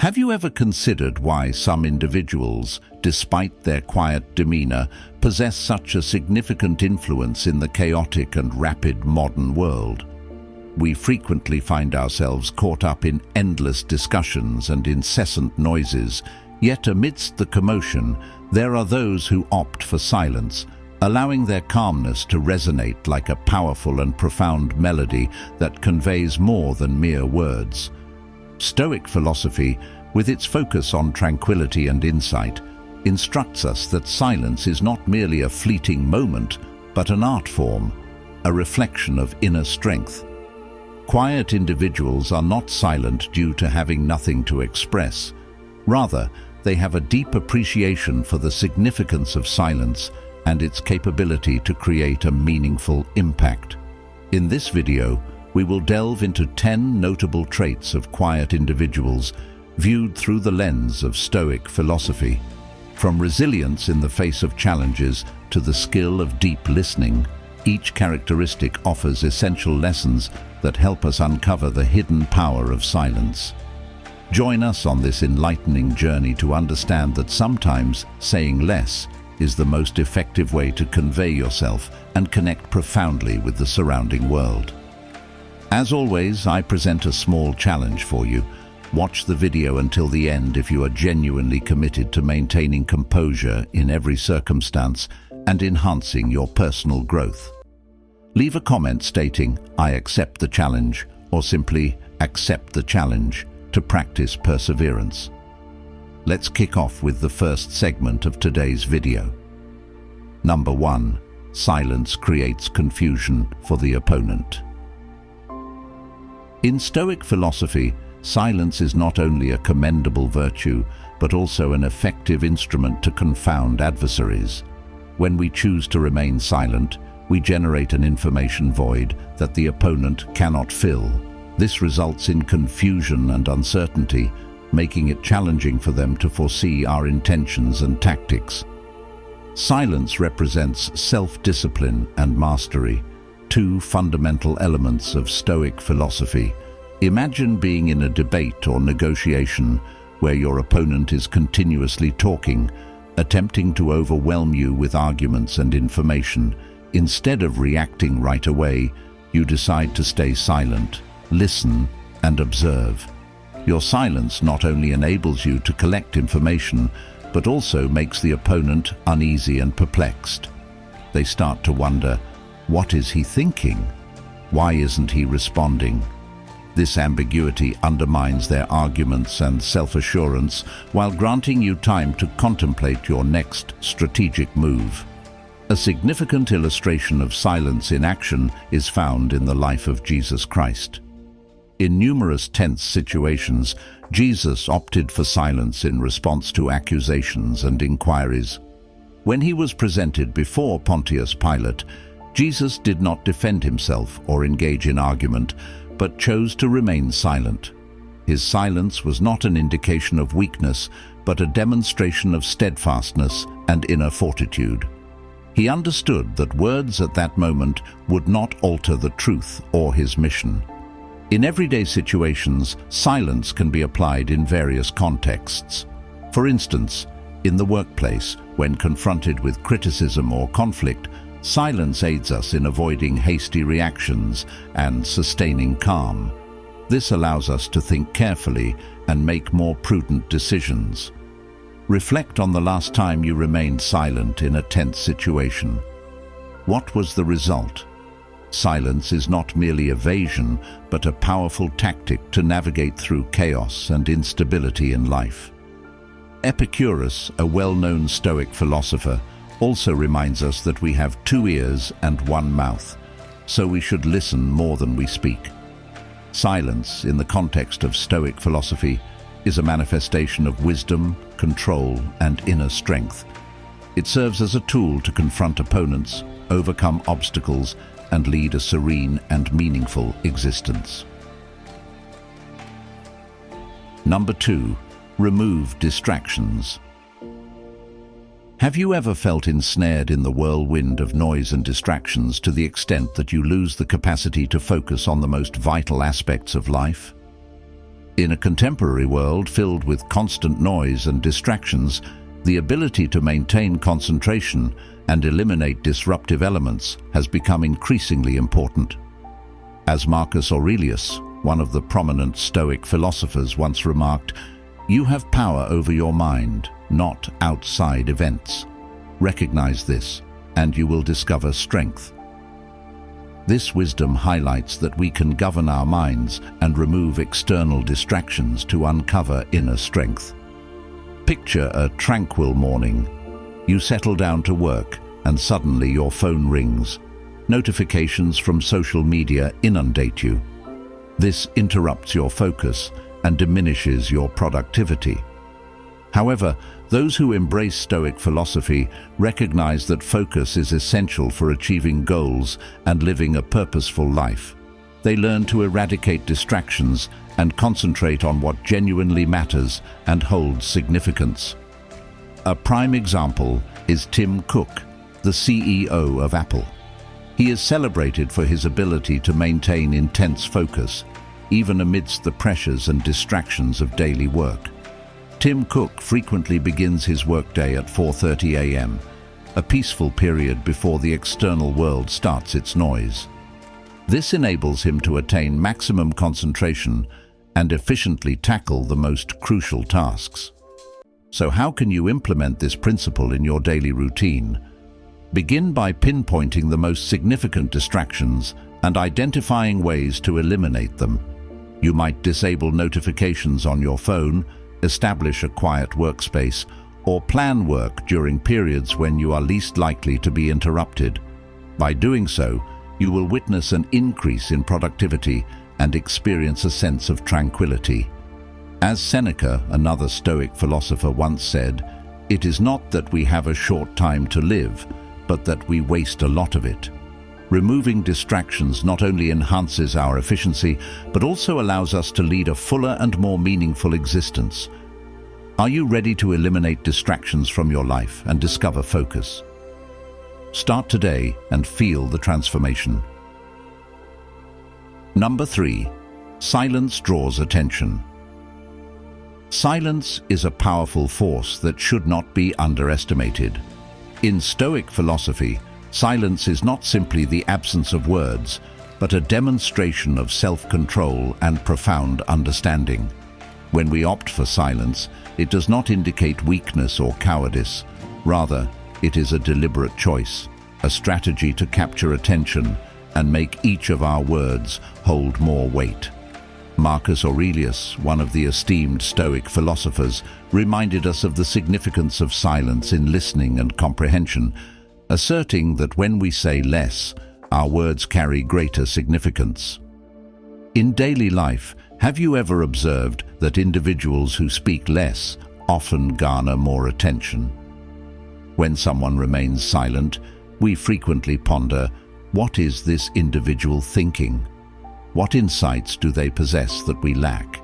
Have you ever considered why some individuals, despite their quiet demeanor, possess such a significant influence in the chaotic and rapid modern world? We frequently find ourselves caught up in endless discussions and incessant noises, yet amidst the commotion, there are those who opt for silence, allowing their calmness to resonate like a powerful and profound melody that conveys more than mere words. Stoic philosophy, with its focus on tranquility and insight, instructs us that silence is not merely a fleeting moment, but an art form, a reflection of inner strength. Quiet individuals are not silent due to having nothing to express. Rather, they have a deep appreciation for the significance of silence and its capability to create a meaningful impact. In this video, we will delve into 10 notable traits of quiet individuals viewed through the lens of Stoic philosophy. From resilience in the face of challenges to the skill of deep listening, each characteristic offers essential lessons that help us uncover the hidden power of silence. Join us on this enlightening journey to understand that sometimes saying less is the most effective way to convey yourself and connect profoundly with the surrounding world. As always, I present a small challenge for you. Watch the video until the end if you are genuinely committed to maintaining composure in every circumstance and enhancing your personal growth. Leave a comment stating, "I accept the challenge," or simply, "Accept the challenge," to practice perseverance. Let's kick off with the first segment of today's video. Number 1. Silence creates confusion for the opponent. In Stoic philosophy, silence is not only a commendable virtue, but also an effective instrument to confound adversaries. When we choose to remain silent, we generate an information void that the opponent cannot fill. This results in confusion and uncertainty, making it challenging for them to foresee our intentions and tactics. Silence represents self-discipline and mastery, two fundamental elements of Stoic philosophy. Imagine being in a debate or negotiation where your opponent is continuously talking, attempting to overwhelm you with arguments and information. Instead of reacting right away, you decide to stay silent, listen, and observe. Your silence not only enables you to collect information, but also makes the opponent uneasy and perplexed. They start to wonder, what is he thinking? Why isn't he responding? This ambiguity undermines their arguments and self-assurance while granting you time to contemplate your next strategic move. A significant illustration of silence in action is found in the life of Jesus Christ. In numerous tense situations, Jesus opted for silence in response to accusations and inquiries. When he was presented before Pontius Pilate, Jesus did not defend himself or engage in argument, but chose to remain silent. His silence was not an indication of weakness, but a demonstration of steadfastness and inner fortitude. He understood that words at that moment would not alter the truth or his mission. In everyday situations, silence can be applied in various contexts. For instance, in the workplace, when confronted with criticism or conflict, silence aids us in avoiding hasty reactions and sustaining calm. This allows us to think carefully and make more prudent decisions. Reflect on the last time you remained silent in a tense situation. What was the result? Silence is not merely evasion, but a powerful tactic to navigate through chaos and instability in life. Epicurus, a well-known Stoic philosopher, also reminds us that we have 2 ears and 1 mouth, so we should listen more than we speak. Silence, in the context of Stoic philosophy, is a manifestation of wisdom, control, and inner strength. It serves as a tool to confront opponents, overcome obstacles, and lead a serene and meaningful existence. Number 2. Remove distractions. Have you ever felt ensnared in the whirlwind of noise and distractions to the extent that you lose the capacity to focus on the most vital aspects of life? In a contemporary world filled with constant noise and distractions, the ability to maintain concentration and eliminate disruptive elements has become increasingly important. As Marcus Aurelius, one of the prominent Stoic philosophers, once remarked, "You have power over your mind, not outside events. Recognize this, and you will discover strength." This wisdom highlights that we can govern our minds and remove external distractions to uncover inner strength. Picture a tranquil morning. You settle down to work, and suddenly your phone rings. Notifications from social media inundate you. This interrupts your focus and diminishes your productivity. However, those who embrace Stoic philosophy recognize that focus is essential for achieving goals and living a purposeful life. They learn to eradicate distractions and concentrate on what genuinely matters and holds significance. A prime example is Tim Cook, the CEO of Apple. He is celebrated for his ability to maintain intense focus, even amidst the pressures and distractions of daily work. Tim Cook frequently begins his workday at 4:30 a.m., a peaceful period before the external world starts its noise. This enables him to attain maximum concentration and efficiently tackle the most crucial tasks. So how can you implement this principle in your daily routine? Begin by pinpointing the most significant distractions and identifying ways to eliminate them. You might disable notifications on your phone, establish a quiet workspace, or plan work during periods when you are least likely to be interrupted. By doing so, you will witness an increase in productivity and experience a sense of tranquility. As Seneca, another Stoic philosopher, once said, "It is not that we have a short time to live, but that we waste a lot of it." Removing distractions not only enhances our efficiency, but also allows us to lead a fuller and more meaningful existence. Are you ready to eliminate distractions from your life and discover focus? Start today and feel the transformation. Number 3. Silence draws attention. Silence is a powerful force that should not be underestimated. In Stoic philosophy, silence is not simply the absence of words, but a demonstration of self-control and profound understanding. When we opt for silence, it does not indicate weakness or cowardice. Rather, it is a deliberate choice, a strategy to capture attention and make each of our words hold more weight. Marcus Aurelius, one of the esteemed Stoic philosophers, reminded us of the significance of silence in listening and comprehension, asserting that when we say less, our words carry greater significance. In daily life, have you ever observed that individuals who speak less often garner more attention? When someone remains silent, we frequently ponder, what is this individual thinking? What insights do they possess that we lack?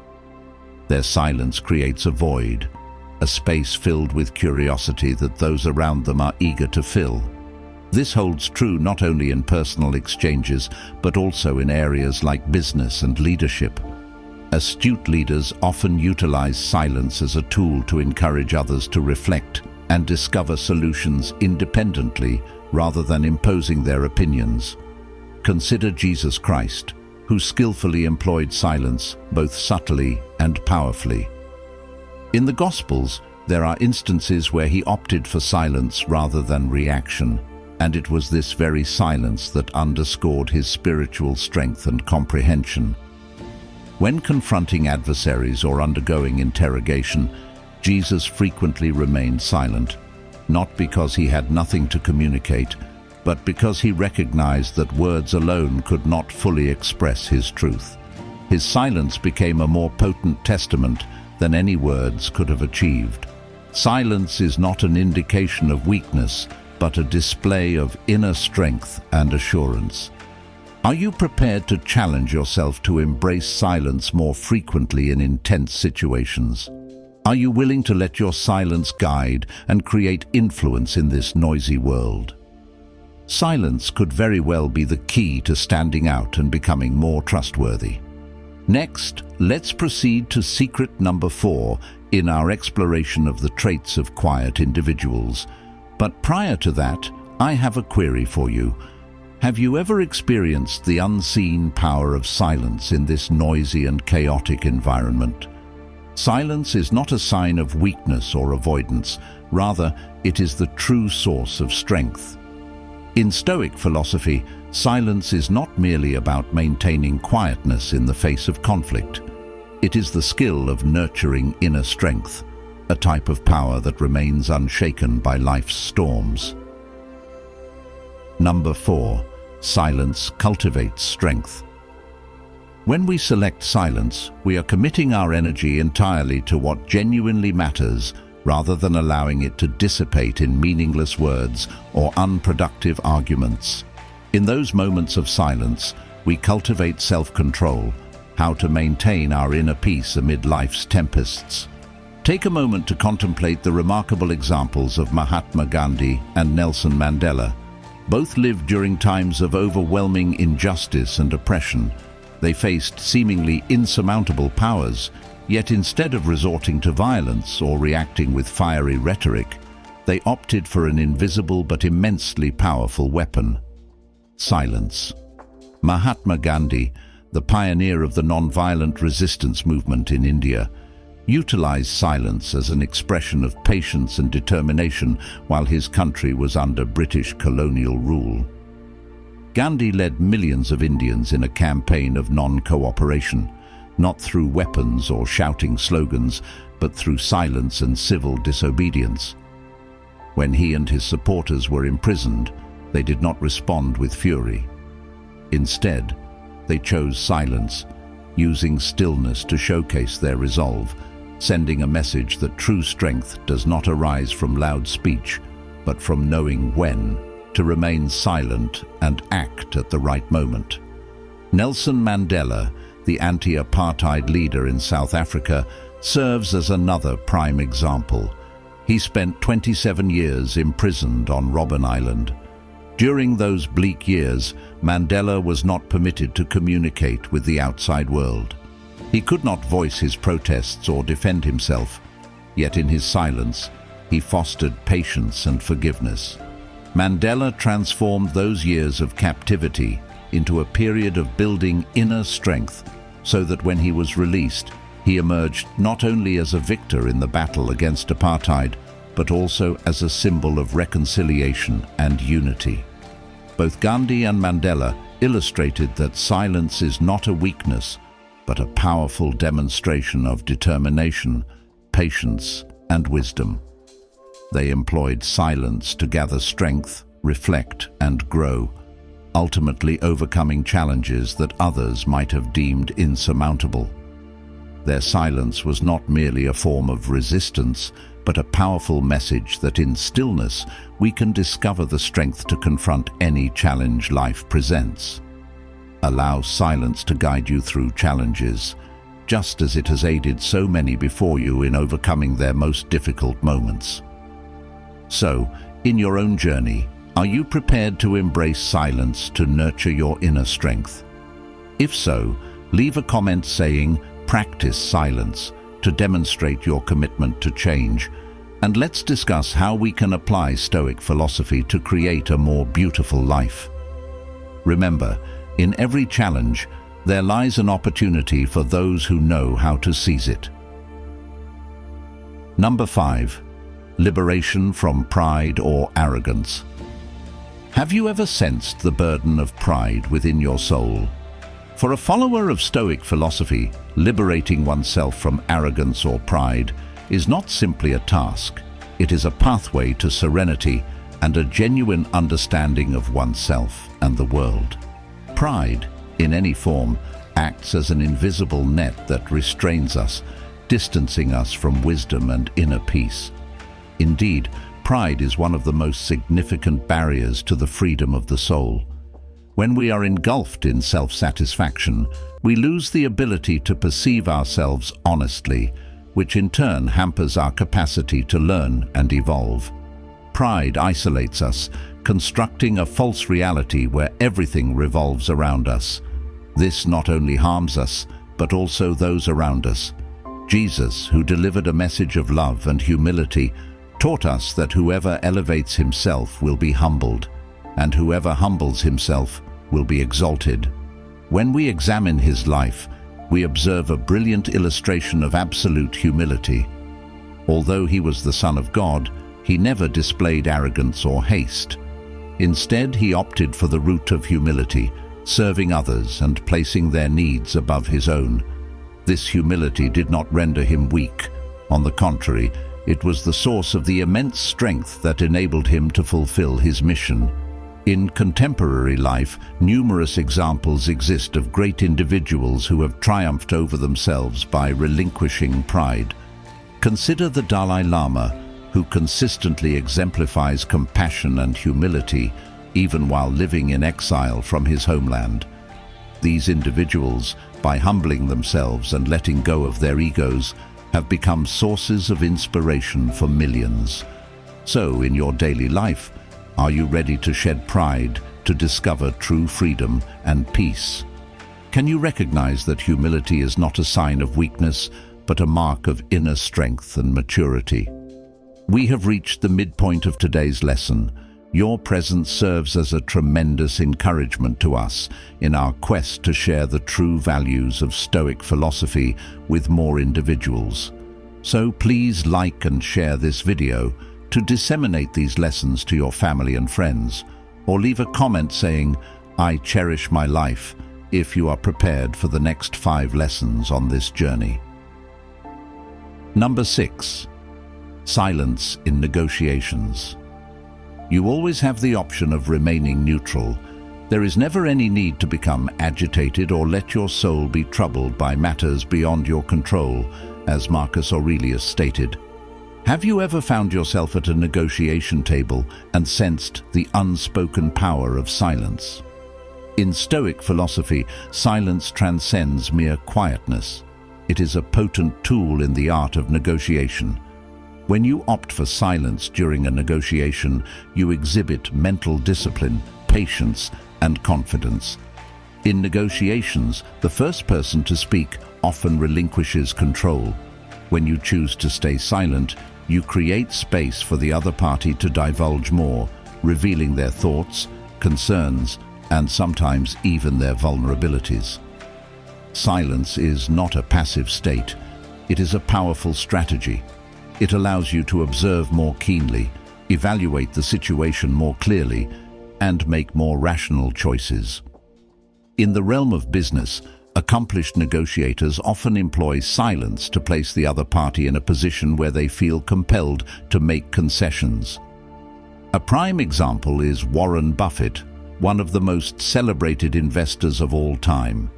Their silence creates a void, a space filled with curiosity that those around them are eager to fill. This holds true not only in personal exchanges, but also in areas like business and leadership. Astute leaders often utilize silence as a tool to encourage others to reflect and discover solutions independently rather than imposing their opinions. Consider Jesus Christ, who skillfully employed silence both subtly and powerfully. In the Gospels, there are instances where he opted for silence rather than reaction, and it was this very silence that underscored his spiritual strength and comprehension. When confronting adversaries or undergoing interrogation, Jesus frequently remained silent, not because he had nothing to communicate, but because he recognized that words alone could not fully express his truth. His silence became a more potent testament than any words could have achieved. Silence is not an indication of weakness, but a display of inner strength and assurance. Are you prepared to challenge yourself to embrace silence more frequently in intense situations? Are you willing to let your silence guide and create influence in this noisy world? Silence could very well be the key to standing out and becoming more trustworthy. Next, let's proceed to secret number 4 in our exploration of the traits of quiet individuals. But prior to that, I have a query for you. Have you ever experienced the unseen power of silence in this noisy and chaotic environment? Silence is not a sign of weakness or avoidance. Rather, it is the true source of strength. In Stoic philosophy, silence is not merely about maintaining quietness in the face of conflict. It is the skill of nurturing inner strength, a type of power that remains unshaken by life's storms. Number 4. Silence cultivates strength. When we select silence, we are committing our energy entirely to what genuinely matters, rather than allowing it to dissipate in meaningless words or unproductive arguments. In those moments of silence, we cultivate self-control, how to maintain our inner peace amid life's tempests. Take a moment to contemplate the remarkable examples of Mahatma Gandhi and Nelson Mandela. Both lived during times of overwhelming injustice and oppression. They faced seemingly insurmountable powers, yet instead of resorting to violence or reacting with fiery rhetoric, they opted for an invisible but immensely powerful weapon: silence. Mahatma Gandhi, the pioneer of the non-violent resistance movement in India, utilized silence as an expression of patience and determination while his country was under British colonial rule. Gandhi led millions of Indians in a campaign of non-cooperation, not through weapons or shouting slogans, but through silence and civil disobedience. When he and his supporters were imprisoned, they did not respond with fury. Instead, they chose silence, using stillness to showcase their resolve, sending a message that true strength does not arise from loud speech, but from knowing when to remain silent and act at the right moment. Nelson Mandela, the anti-apartheid leader in South Africa, serves as another prime example. He spent 27 years imprisoned on Robben Island. During those bleak years, Mandela was not permitted to communicate with the outside world. He could not voice his protests or defend himself, yet in his silence, he fostered patience and forgiveness. Mandela transformed those years of captivity into a period of building inner strength, so that when he was released, he emerged not only as a victor in the battle against apartheid, but also as a symbol of reconciliation and unity. Both Gandhi and Mandela illustrated that silence is not a weakness, but a powerful demonstration of determination, patience, and wisdom. They employed silence to gather strength, reflect, and grow, ultimately overcoming challenges that others might have deemed insurmountable. Their silence was not merely a form of resistance, but a powerful message that in stillness we can discover the strength to confront any challenge life presents. Allow silence to guide you through challenges, just as it has aided so many before you in overcoming their most difficult moments. So, in your own journey, are you prepared to embrace silence to nurture your inner strength? If so, leave a comment saying, "Practice silence," to demonstrate your commitment to change. And let's discuss how we can apply Stoic philosophy to create a more beautiful life. Remember, in every challenge, there lies an opportunity for those who know how to seize it. Number 5. Liberation from pride or arrogance. Have you ever sensed the burden of pride within your soul? For a follower of Stoic philosophy, liberating oneself from arrogance or pride is not simply a task. It is a pathway to serenity and a genuine understanding of oneself and the world. Pride, in any form, acts as an invisible net that restrains us, distancing us from wisdom and inner peace. Indeed, pride is one of the most significant barriers to the freedom of the soul. When we are engulfed in self-satisfaction, we lose the ability to perceive ourselves honestly, which in turn hampers our capacity to learn and evolve. Pride isolates us, constructing a false reality where everything revolves around us. This not only harms us, but also those around us. Jesus, who delivered a message of love and humility, taught us that whoever elevates himself will be humbled, and whoever humbles himself will be exalted. When we examine his life, we observe a brilliant illustration of absolute humility. Although he was the Son of God, he never displayed arrogance or haste. Instead, he opted for the route of humility, serving others and placing their needs above his own. This humility did not render him weak. On the contrary, it was the source of the immense strength that enabled him to fulfill his mission. In contemporary life, numerous examples exist of great individuals who have triumphed over themselves by relinquishing pride. Consider the Dalai Lama, who consistently exemplifies compassion and humility, even while living in exile from his homeland. These individuals, by humbling themselves and letting go of their egos, have become sources of inspiration for millions. So, in your daily life, are you ready to shed pride, to discover true freedom and peace? Can you recognize that humility is not a sign of weakness, but a mark of inner strength and maturity? We have reached the midpoint of today's lesson. Your presence serves as a tremendous encouragement to us in our quest to share the true values of Stoic philosophy with more individuals. So please like and share this video to disseminate these lessons to your family and friends, or leave a comment saying, "I cherish my life," if you are prepared for the next 5 lessons on this journey. Number 6. Silence in negotiations. You always have the option of remaining neutral. There is never any need to become agitated or let your soul be troubled by matters beyond your control, as Marcus Aurelius stated. Have you ever found yourself at a negotiation table and sensed the unspoken power of silence? In Stoic philosophy, silence transcends mere quietness. It is a potent tool in the art of negotiation. When you opt for silence during a negotiation, you exhibit mental discipline, patience, and confidence. In negotiations, the first person to speak often relinquishes control. When you choose to stay silent, you create space for the other party to divulge more, revealing their thoughts, concerns, and sometimes even their vulnerabilities. Silence is not a passive state. It is a powerful strategy. It allows you to observe more keenly, evaluate the situation more clearly, and make more rational choices. In the realm of business, accomplished negotiators often employ silence to place the other party in a position where they feel compelled to make concessions. A prime example is Warren Buffett, one of the most celebrated investors of all time.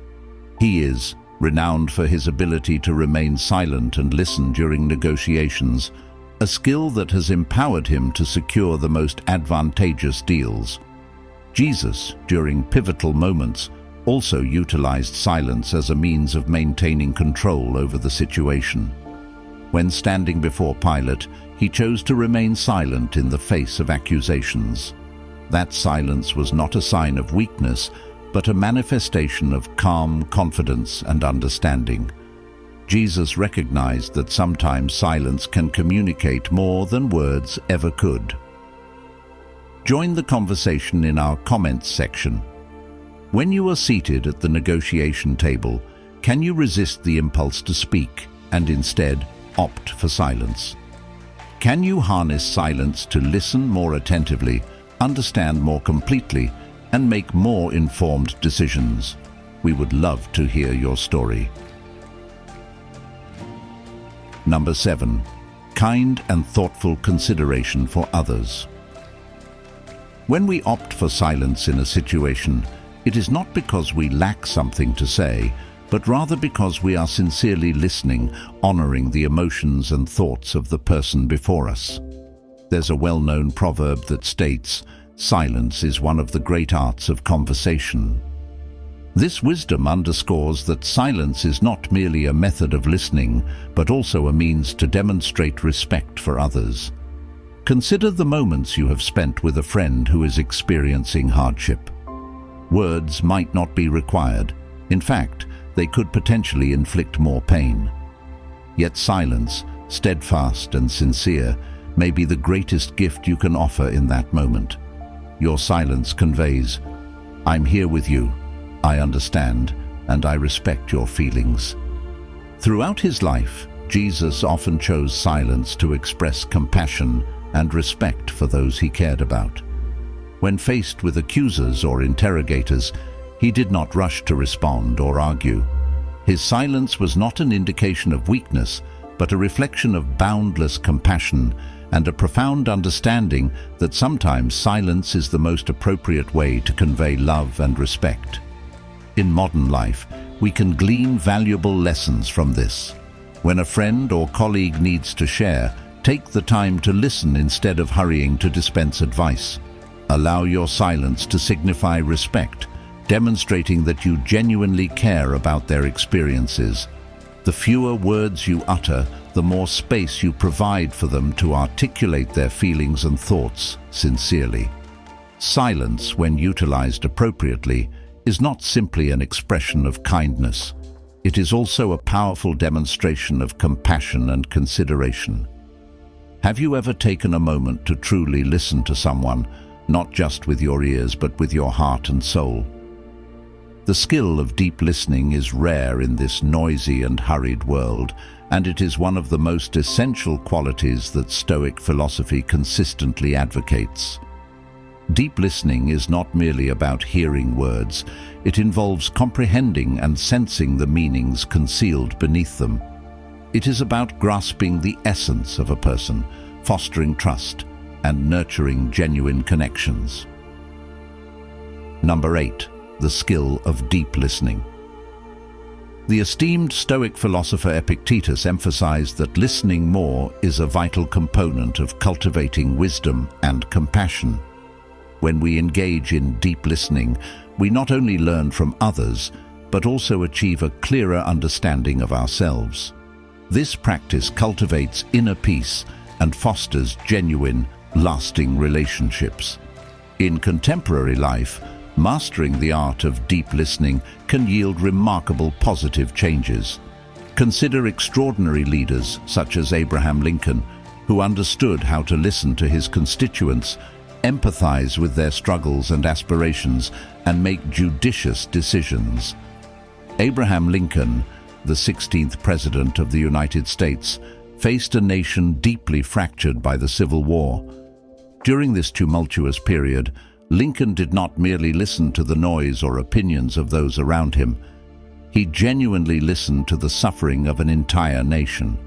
He is renowned for his ability to remain silent and listen during negotiations, a skill that has empowered him to secure the most advantageous deals. Jesus, during pivotal moments, also utilized silence as a means of maintaining control over the situation. When standing before Pilate, he chose to remain silent in the face of accusations. That silence was not a sign of weakness, but a manifestation of calm confidence and understanding. Jesus recognized that sometimes silence can communicate more than words ever could. Join the conversation in our comments section. When you are seated at the negotiation table, can you resist the impulse to speak and instead opt for silence? Can you harness silence to listen more attentively, understand more completely, and make more informed decisions? We would love to hear your story. Number 7. Kind and thoughtful consideration for others. When we opt for silence in a situation, it is not because we lack something to say, but rather because we are sincerely listening, honoring the emotions and thoughts of the person before us. There's a well-known proverb that states, "Silence is one of the great arts of conversation." This wisdom underscores that silence is not merely a method of listening, but also a means to demonstrate respect for others. Consider the moments you have spent with a friend who is experiencing hardship. Words might not be required. In fact, they could potentially inflict more pain. Yet silence, steadfast and sincere, may be the greatest gift you can offer in that moment. Your silence conveys, "I'm here with you, I understand, and I respect your feelings." Throughout his life, Jesus often chose silence to express compassion and respect for those he cared about. When faced with accusers or interrogators, he did not rush to respond or argue. His silence was not an indication of weakness, but a reflection of boundless compassion and a profound understanding that sometimes silence is the most appropriate way to convey love and respect. In modern life, we can glean valuable lessons from this. When a friend or colleague needs to share, take the time to listen instead of hurrying to dispense advice. Allow your silence to signify respect, demonstrating that you genuinely care about their experiences. The fewer words you utter, the more space you provide for them to articulate their feelings and thoughts sincerely. Silence, when utilized appropriately, is not simply an expression of kindness. It is also a powerful demonstration of compassion and consideration. Have you ever taken a moment to truly listen to someone, not just with your ears but with your heart and soul? The skill of deep listening is rare in this noisy and hurried world, and it is one of the most essential qualities that Stoic philosophy consistently advocates. Deep listening is not merely about hearing words, it involves comprehending and sensing the meanings concealed beneath them. It is about grasping the essence of a person, fostering trust, and nurturing genuine connections. Number 8. The skill of deep listening. The esteemed Stoic philosopher Epictetus emphasized that listening more is a vital component of cultivating wisdom and compassion. When we engage in deep listening, we not only learn from others, but also achieve a clearer understanding of ourselves. This practice cultivates inner peace and fosters genuine, lasting relationships. In contemporary life, mastering the art of deep listening can yield remarkable positive changes. Consider extraordinary leaders such as Abraham Lincoln, who understood how to listen to his constituents, empathize with their struggles and aspirations, and make judicious decisions. Abraham Lincoln, the 16th President of the United States, faced a nation deeply fractured by the Civil War. During this tumultuous period, Lincoln did not merely listen to the noise or opinions of those around him. He genuinely listened to the suffering of an entire nation.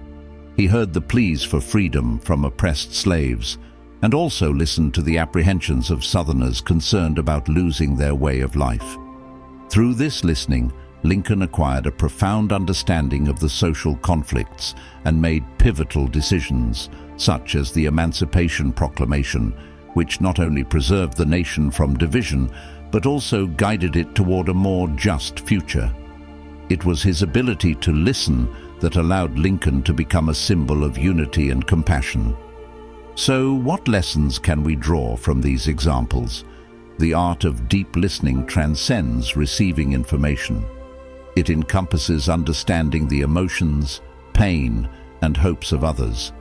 He heard the pleas for freedom from oppressed slaves, and also listened to the apprehensions of Southerners concerned about losing their way of life. Through this listening, Lincoln acquired a profound understanding of the social conflicts and made pivotal decisions, such as the Emancipation Proclamation, which not only preserved the nation from division, but also guided it toward a more just future. It was his ability to listen that allowed Lincoln to become a symbol of unity and compassion. So, what lessons can we draw from these examples? The art of deep listening transcends receiving information. It encompasses understanding the emotions, pain, and hopes of others.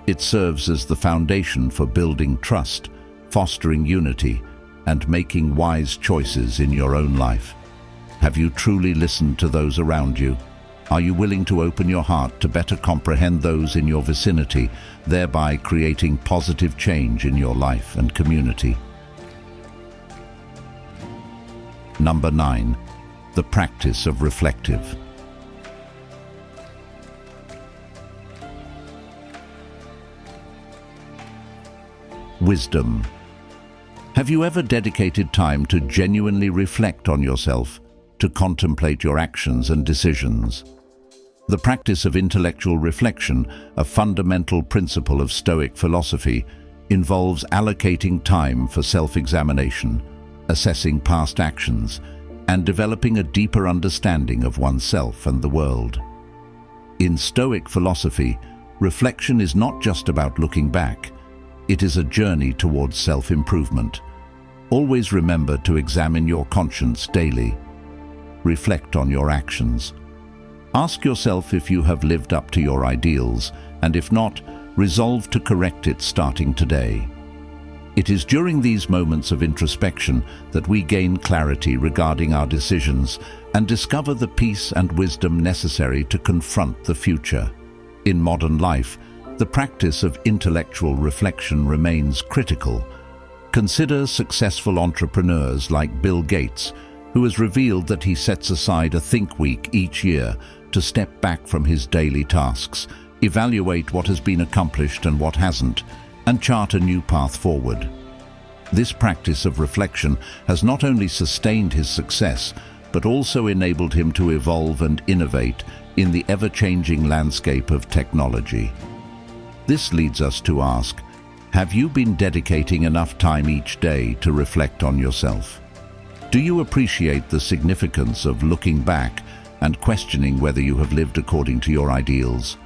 It serves as the foundation for building trust, fostering unity, and making wise choices in your own life. Have you truly listened to those around you? Are you willing to open your heart to better comprehend those in your vicinity, thereby creating positive change in your life and community? Number 9. The practice of reflective. Wisdom. Have you ever dedicated time to genuinely reflect on yourself, to contemplate your actions and decisions? The practice of intellectual reflection, a fundamental principle of Stoic philosophy, involves allocating time for self-examination, assessing past actions, and developing a deeper understanding of oneself and the world. In Stoic philosophy, reflection is not just about looking back. It is a journey towards self-improvement. Always remember to examine your conscience daily. reflect on your actions. Ask yourself if you have lived up to your ideals, and if not, resolve to correct it starting today. It is during these moments of introspection that we gain clarity regarding our decisions and discover the peace and wisdom necessary to confront the future. In modern life, the practice of intellectual reflection remains critical. Consider successful entrepreneurs like Bill Gates, who has revealed that he sets aside a think week each year to step back from his daily tasks, evaluate what has been accomplished and what hasn't, and chart a new path forward. This practice of reflection has not only sustained his success, but also enabled him to evolve and innovate in the ever-changing landscape of technology. This leads us to ask, have you been dedicating enough time each day to reflect on yourself? Do you appreciate the significance of looking back and questioning whether you have lived according to your ideals?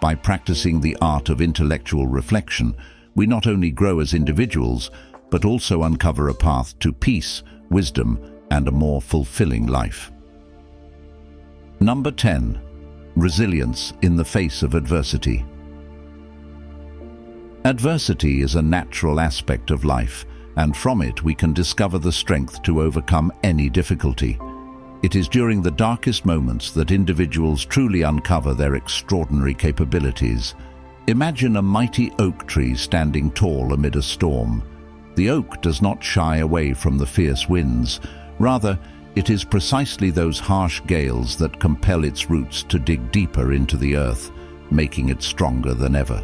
By practicing the art of intellectual reflection, we not only grow as individuals, but also uncover a path to peace, wisdom, and a more fulfilling life. Number 10. Resilience in the face of adversity. Adversity is a natural aspect of life, and from it we can discover the strength to overcome any difficulty. It is during the darkest moments that individuals truly uncover their extraordinary capabilities. Imagine a mighty oak tree standing tall amid a storm. The oak does not shy away from the fierce winds. Rather, it is precisely those harsh gales that compel its roots to dig deeper into the earth, making it stronger than ever.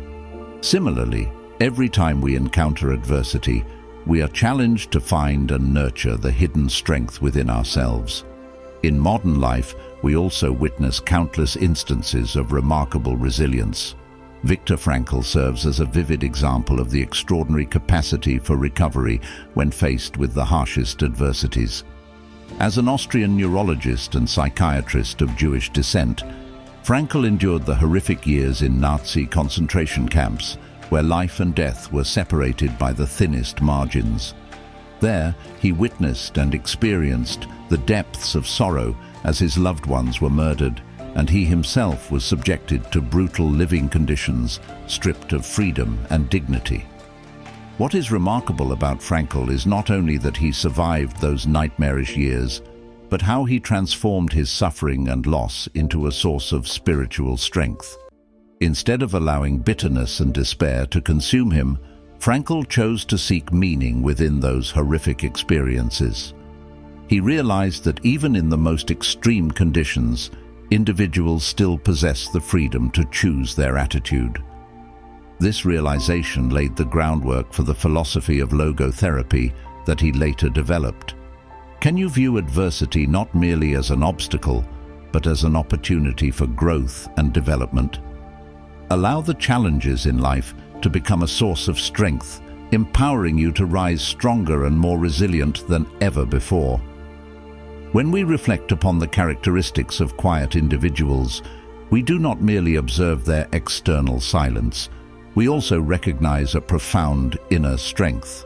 Similarly, every time we encounter adversity, we are challenged to find and nurture the hidden strength within ourselves. In modern life, we also witness countless instances of remarkable resilience. Viktor Frankl serves as a vivid example of the extraordinary capacity for recovery when faced with the harshest adversities. As an Austrian neurologist and psychiatrist of Jewish descent, Frankl endured the horrific years in Nazi concentration camps, where life and death were separated by the thinnest margins. There, he witnessed and experienced the depths of sorrow as his loved ones were murdered, and he himself was subjected to brutal living conditions, stripped of freedom and dignity. What is remarkable about Frankl is not only that he survived those nightmarish years, but how he transformed his suffering and loss into a source of spiritual strength. Instead of allowing bitterness and despair to consume him, Frankl chose to seek meaning within those horrific experiences. He realized that even in the most extreme conditions, individuals still possess the freedom to choose their attitude. This realization laid the groundwork for the philosophy of logotherapy that he later developed. Can you view adversity not merely as an obstacle, but as an opportunity for growth and development? Allow the challenges in life to become a source of strength, empowering you to rise stronger and more resilient than ever before. When we reflect upon the characteristics of quiet individuals, we do not merely observe their external silence, we also recognize a profound inner strength.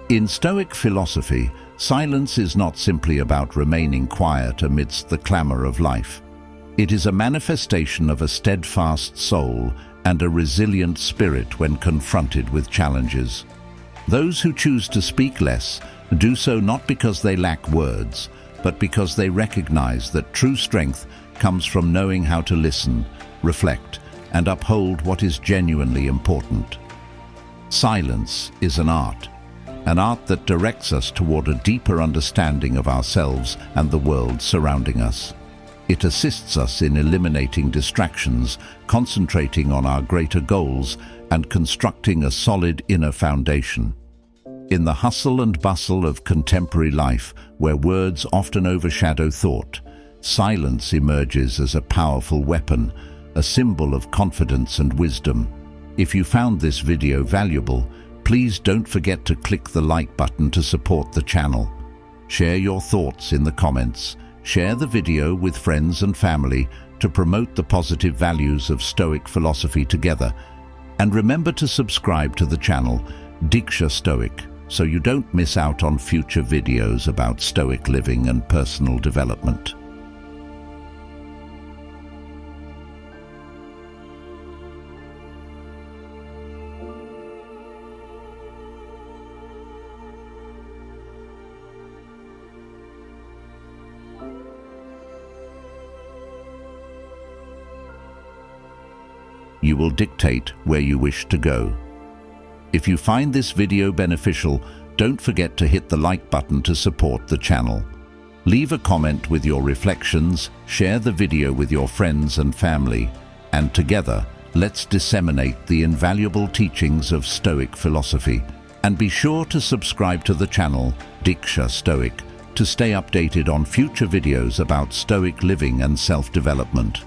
In Stoic philosophy, silence is not simply about remaining quiet amidst the clamor of life. It is a manifestation of a steadfast soul and a resilient spirit when confronted with challenges. Those who choose to speak less do so not because they lack words, but because they recognize that true strength comes from knowing how to listen, reflect, and uphold what is genuinely important. Silence is an art that directs us toward a deeper understanding of ourselves and the world surrounding us. It assists us in eliminating distractions, concentrating on our greater goals, and constructing a solid inner foundation. In the hustle and bustle of contemporary life, where words often overshadow thought, silence emerges as a powerful weapon, a symbol of confidence and wisdom. If you found this video valuable, please don't forget to click the like button to support the channel. Share your thoughts in the comments. Share the video with friends and family to promote the positive values of Stoic philosophy together. And remember to subscribe to the channel, Diksha Stoic, so you don't miss out on future videos about Stoic living and personal development. You will dictate where you wish to go. If you find this video beneficial, don't forget to hit the like button to support the channel. Leave a comment with your reflections, share the video with your friends and family, and together, let's disseminate the invaluable teachings of Stoic philosophy. And be sure to subscribe to the channel, Diksha Stoic, to stay updated on future videos about Stoic living and self-development.